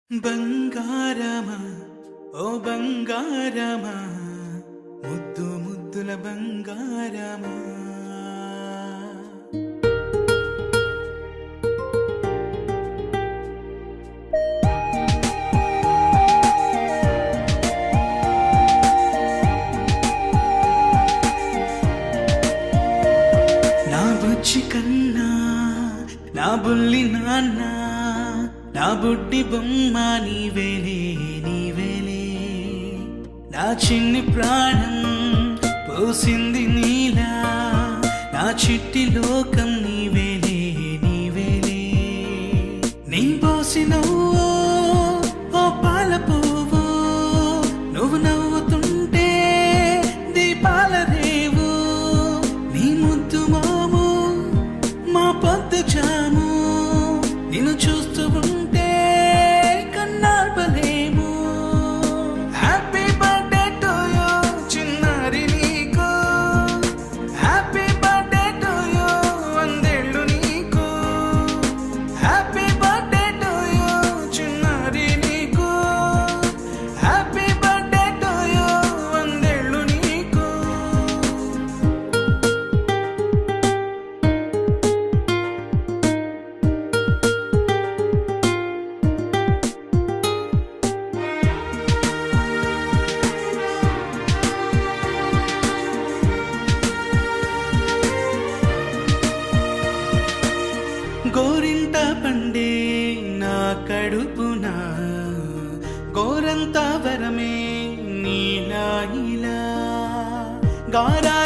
బంగారమా ఓ బంగారమా ముద్దు ముద్దుల బంగారమా నా బుజ్జి కన్నా నా బుల్లి నాన్న నా బుడ్డి బొమ్మ నీవేలే నీవేలే నా చిన్ని ప్రాణం పోసింది నీలా నా చిట్టి లోకం నీవేలే నీవేలే నీ పోసినవో ఓ పాల పువ్వు నువ్వు నవ్వుతుంటే దీపాల రేవు నీ ముద్దు మాము మా పొద్దు జాము నిన్ను చూస్తూ ఉంటే కన్నార్పలేము. హ్యాపీ బర్త్డే టు యూ చిన్నారి నీకు, హ్యాపీ బర్త్డే టు యూ వందేళ్ళు నీకు, హ్యాపీ బర్త్డే టు యూ చిన్నారి నీకు, హ్యాపీ బర్త్డే టు యూ వందేళ్ళు నీకు. గోరింట పండే నా కడుపున గోరంత వరమే నీలా ఇలా గారా